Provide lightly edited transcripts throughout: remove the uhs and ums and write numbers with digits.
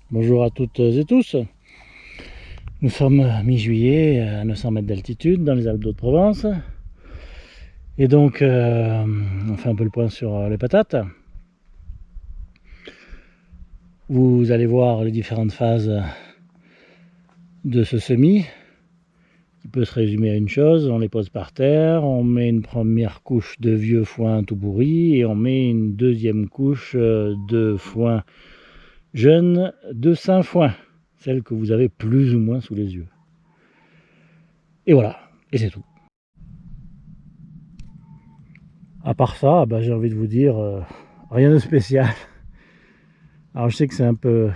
Bonjour à toutes et tous. Nous sommes mi-juillet à 900 mètres d'altitude dans les Alpes d'Haute-Provence. Et donc on fait un peu le point sur les patates. Vous allez voir les différentes phases de ce semis qui peut se résumer à une chose: on les pose par terre, on met une première couche de vieux foin tout pourri et on met une deuxième couche de foin jeune de Saint-Foin, celle que vous avez plus ou moins sous les yeux. Et voilà, et c'est tout. À part ça, j'ai envie de vous dire rien de spécial. Alors je sais que c'est un peu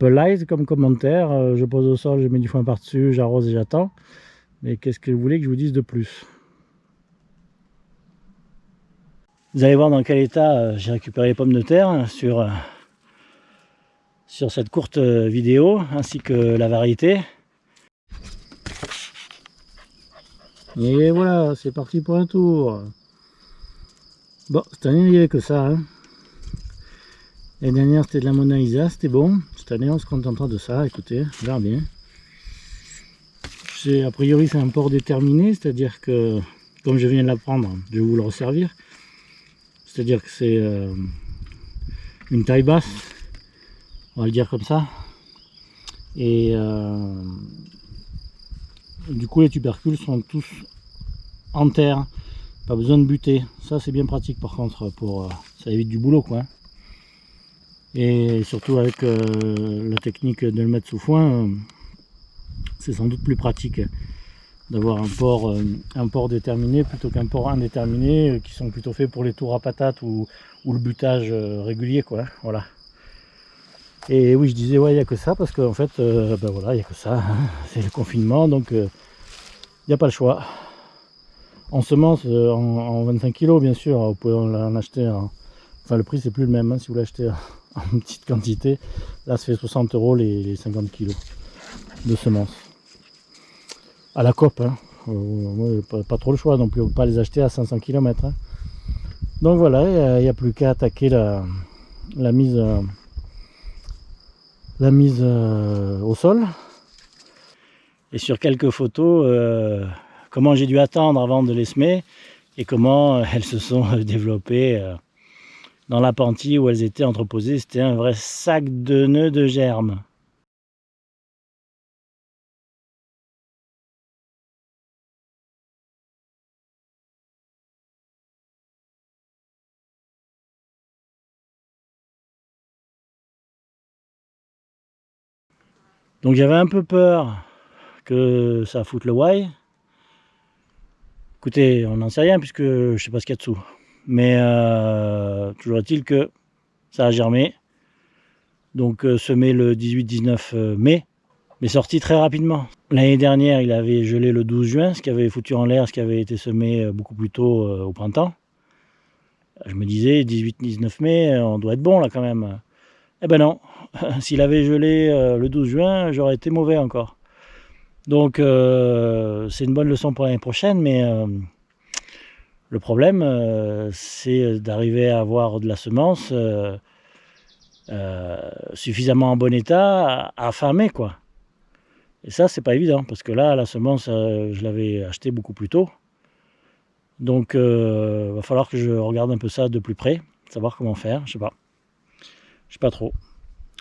light comme commentaire. Je pose au sol, je mets du foin par-dessus, j'arrose et j'attends. Mais qu'est-ce que vous voulez que je vous dise de plus? Vous allez voir dans quel état j'ai récupéré les pommes de terre sur cette courte vidéo, ainsi que la variété. Et voilà, c'est parti pour un tour. Bon, cette année il n'y avait que ça. L'année dernière c'était de la Mona Lisa, c'était bon. Cette année on se contentera de ça, écoutez, on verra bien. A priori c'est un port déterminé, c'est-à-dire que, comme je viens de l'apprendre, je vais vous le resservir. C'est-à-dire que c'est une taille basse, on va le dire comme ça. Et du coup les tubercules sont tous en terre, pas besoin de buter. Ça c'est bien pratique par contre, ça évite du boulot quoi. Et surtout avec la technique de le mettre sous foin, c'est sans doute plus pratique d'avoir un port déterminé plutôt qu'un port indéterminé, qui sont plutôt faits pour les tours à patates ou le butage régulier quoi. Voilà. Et oui, je disais ouais, il n'y a que ça parce qu'en fait voilà, il n'y a que ça, hein. C'est le confinement, donc il n'y a pas le choix. En semences en 25 kg bien sûr, vous pouvez en acheter enfin le prix c'est plus le même, hein, si vous l'achetez en petite quantité. Là ça fait 60 € les 50 kg de semences à la COP, hein. Pas trop le choix non plus, on peut pas les acheter à 500 km, hein. Donc voilà, il n'y a plus qu'à attaquer la mise au sol. Et sur quelques photos, comment j'ai dû attendre avant de les semer et comment elles se sont développées dans l'appentis où elles étaient entreposées. C'était un vrai sac de nœuds de germes. Donc j'avais un peu peur que ça foute le why. Écoutez, on n'en sait rien puisque je sais pas ce qu'il y a dessous. Mais toujours est-il que ça a germé. Donc semé le 18-19 mai, mais sorti très rapidement. L'année dernière, il avait gelé le 12 juin, ce qui avait foutu en l'air ce qui avait été semé beaucoup plus tôt au printemps. Je me disais, 18-19 mai, on doit être bon là quand même. Eh ben non, s'il avait gelé le 12 juin, j'aurais été mauvais encore. Donc c'est une bonne leçon pour l'année prochaine, mais le problème c'est d'arriver à avoir de la semence suffisamment en bon état à fin mai quoi. Et ça c'est pas évident parce que là la semence je l'avais achetée beaucoup plus tôt. Donc va falloir que je regarde un peu ça de plus près, savoir comment faire, je sais pas trop.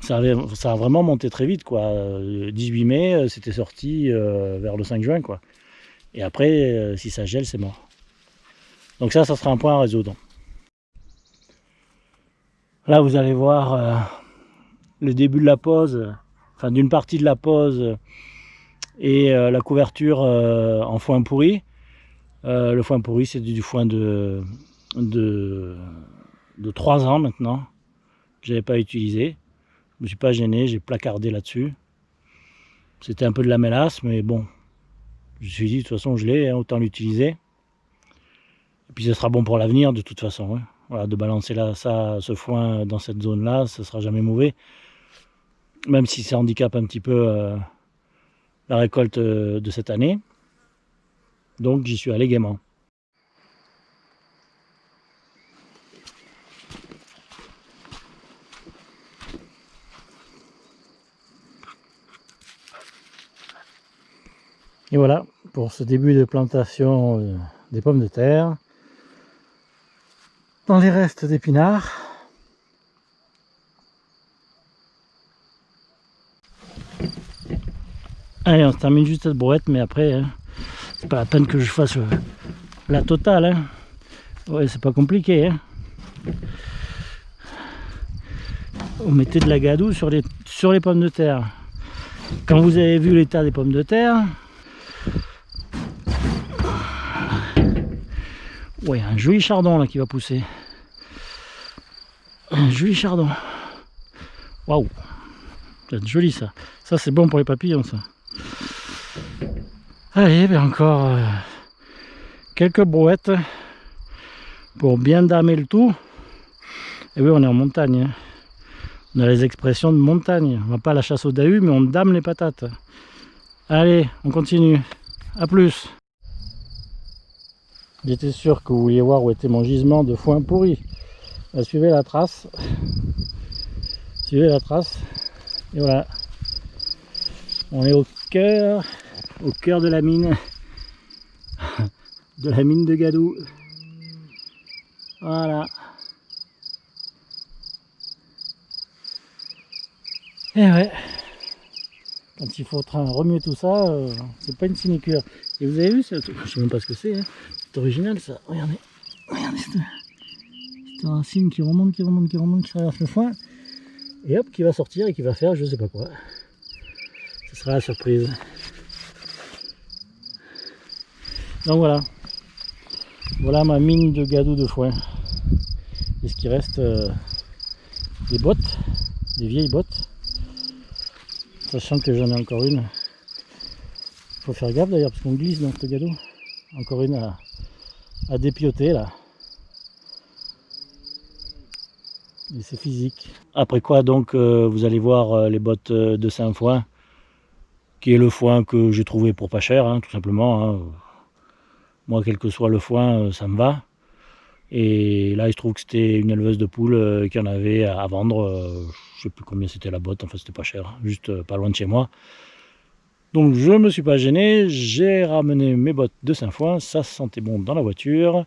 Ça a vraiment monté très vite quoi. 18 mai c'était sorti vers le 5 juin quoi. Et après si ça gèle c'est mort. Donc ça sera un point à résoudre. Là vous allez voir le début de la pose, enfin d'une partie de la pose et la couverture en foin pourri. Le foin pourri c'est du foin de 3 ans maintenant que j'avais pas utilisé. Je me suis pas gêné, j'ai placardé là-dessus. C'était un peu de la mélasse, mais bon, je me suis dit de toute façon je l'ai, hein, autant l'utiliser. Et puis ce sera bon pour l'avenir de toute façon, hein. Voilà, de balancer là, ce foin dans cette zone-là, ce sera jamais mauvais. Même si ça handicape un petit peu la récolte de cette année. Donc j'y suis allé gaiement. Et voilà pour ce début de plantation des pommes de terre dans les restes d'épinards. Allez, on se termine juste cette brouette, mais après, hein, c'est pas la peine que je fasse la totale. Hein. Ouais, c'est pas compliqué. Hein. Vous mettez de la gadoue sur les pommes de terre. Quand vous avez vu l'état des pommes de terre, ouais, un joli chardon là qui va pousser. Un joli chardon. Waouh, c'est joli ça. Ça c'est bon pour les papillons ça. Allez, ben encore quelques brouettes pour bien damer le tout. Et oui, on est en montagne. Hein. On a les expressions de montagne. On va pas à la chasse au dahu, mais on dame les patates. Allez, on continue. A plus. J'étais sûr que vous vouliez voir où était mon gisement de foin pourri. Suivez la trace. Suivez la trace. Et voilà. On est au cœur de la mine. De la mine de Gadoue. Voilà. Et ouais. Quand il faut remuer tout ça, c'est pas une sinécure. Et vous avez vu, je sais même pas ce que c'est. Hein. C'est original ça. Regardez. Regardez cette racine qui remonte, qui traverse le foin. Et hop, qui va sortir et qui va faire je sais pas quoi. Ce sera la surprise. Donc voilà. Voilà ma mine de Gadoue de foin. Et ce qui reste, des bottes, des vieilles bottes. Sachant que j'en ai encore une. Il faut faire gaffe d'ailleurs parce qu'on glisse dans ce Gadoue. Encore une à dépioter là. Et c'est physique. Après quoi donc vous allez voir les bottes de Saint-Foin, qui est le foin que j'ai trouvé pour pas cher, hein, tout simplement. Hein. Moi, quel que soit le foin, ça me va. Et là, il se trouve que c'était une éleveuse de poules qui en avait à vendre. Je sais plus combien c'était la botte, enfin c'était pas cher, juste pas loin de chez moi. Donc je me suis pas gêné, j'ai ramené mes bottes de Saint-Foin, ça sentait bon dans la voiture.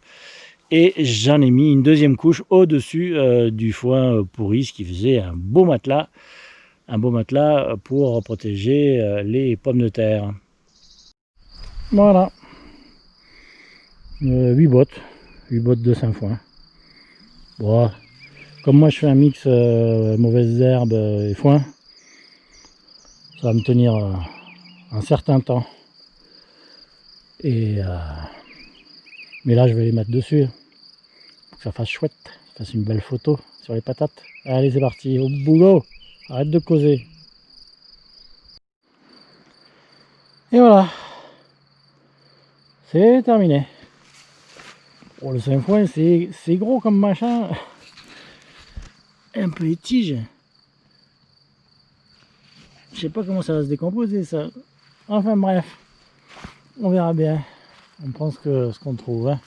Et j'en ai mis une deuxième couche au-dessus du foin pourri, ce qui faisait un beau matelas pour protéger les pommes de terre. Voilà. 8 bottes de Saint-Foin. Bon, comme moi je fais un mix mauvaises herbes et foin, ça va me tenir un certain temps. Et mais là je vais les mettre dessus. Que ça fasse chouette, que ça fasse une belle photo sur les patates. Allez, c'est parti, au boulot, arrête de causer. Et voilà, c'est terminé. Oh, le Saint-Foin, c'est gros comme machin. Un peu les tiges. Je sais pas comment ça va se décomposer ça. Enfin bref, on verra bien. On prend ce qu'on trouve. Hein.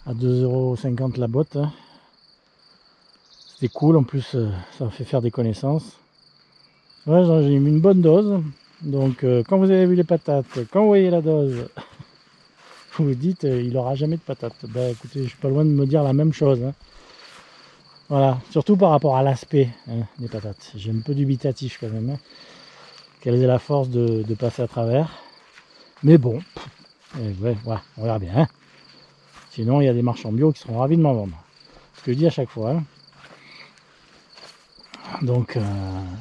À 2,50 € la botte. Hein. C'était cool, en plus ça fait faire des connaissances. Ouais, j'ai mis une bonne dose. Donc quand vous avez vu les patates, quand vous voyez la dose, vous vous dites il n'aura jamais de patates. Ben écoutez, je suis pas loin de me dire la même chose. Hein. Voilà, surtout par rapport à l'aspect des patates. J'ai un peu dubitatif quand même. Hein. Quelle est la force de passer à travers. Mais bon, ouais, on verra bien. Hein. Sinon, il y a des marchands bio qui seront ravis de m'en vendre. Ce que je dis à chaque fois. Hein. Donc,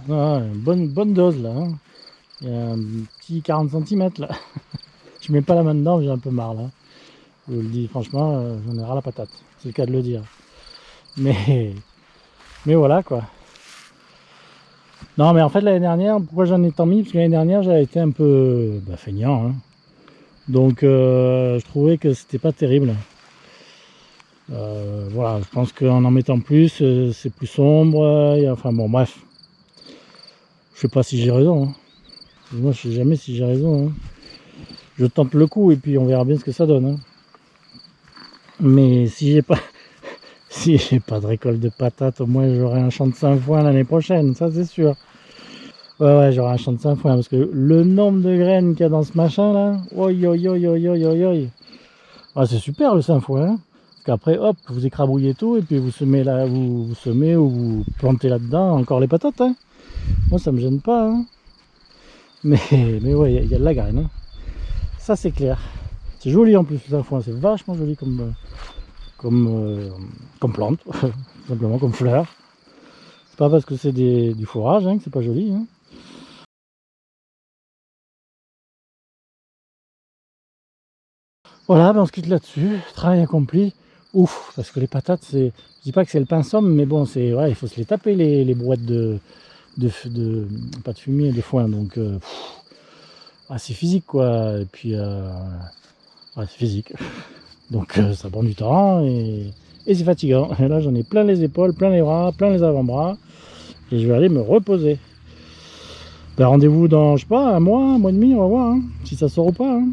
bonne dose là. Hein. Il y a un petit 40 cm là. Je mets pas la main dedans, j'ai un peu marre là. Je vous le dis franchement, j'en ai ras la patate. C'est le cas de le dire. Mais voilà quoi. Non mais en fait l'année dernière, pourquoi j'en ai tant mis? Parce que l'année dernière j'avais été un peu feignant. Hein. Donc je trouvais que c'était pas terrible. Voilà, je pense qu'en mettant plus, c'est plus sombre. Enfin bon, bref. Je sais pas si j'ai raison. Hein. Moi, je sais jamais si j'ai raison. Hein. Je tente le coup et puis on verra bien ce que ça donne. Hein. Mais si j'ai pas, de récolte de patates, au moins j'aurai un champ de Saint-Foin l'année prochaine, ça c'est sûr. Ouais, j'aurai un champ de sainfoin parce que le nombre de graines qu'il y a dans ce machin là, oi, oi, oi, oi, oi, oi, oi. Ah, c'est super le sainfoin, hein. Parce qu'après, hop, vous écrabouillez tout et puis vous semez là, vous semez ou vous plantez là-dedans encore les patates, hein. Moi, ça me gêne pas, hein. Mais ouais, il y a de la graine, hein. Ça, c'est clair. C'est joli en plus le sainfoin, c'est vachement joli comme plante, tout simplement comme fleur. C'est pas parce que c'est du fourrage hein, que c'est pas joli, hein. Voilà, ben on se quitte là-dessus. Travail accompli. Ouf, parce que les patates, c'est. Je dis pas que c'est le pain somme, mais bon, c'est. Ouais, il faut se les taper les brouettes pas de fumier, de foin. Donc c'est physique quoi. Et puis ouais, c'est physique. Donc ça prend du temps et c'est fatigant. Et là j'en ai plein les épaules, plein les bras, plein les avant-bras. Et je vais aller me reposer. Ben, rendez-vous dans, je sais pas, un mois et demi, on va voir, hein, si ça sort ou pas, hein.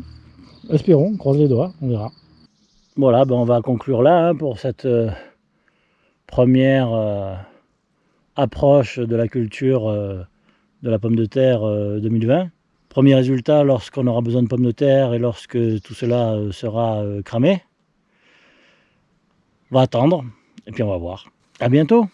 Espérons, on croise les doigts, on verra. Voilà, ben on va conclure là hein, pour cette première approche de la culture de la pomme de terre 2020. Premier résultat lorsqu'on aura besoin de pommes de terre et lorsque tout cela sera cramé. On va attendre et puis on va voir. À bientôt.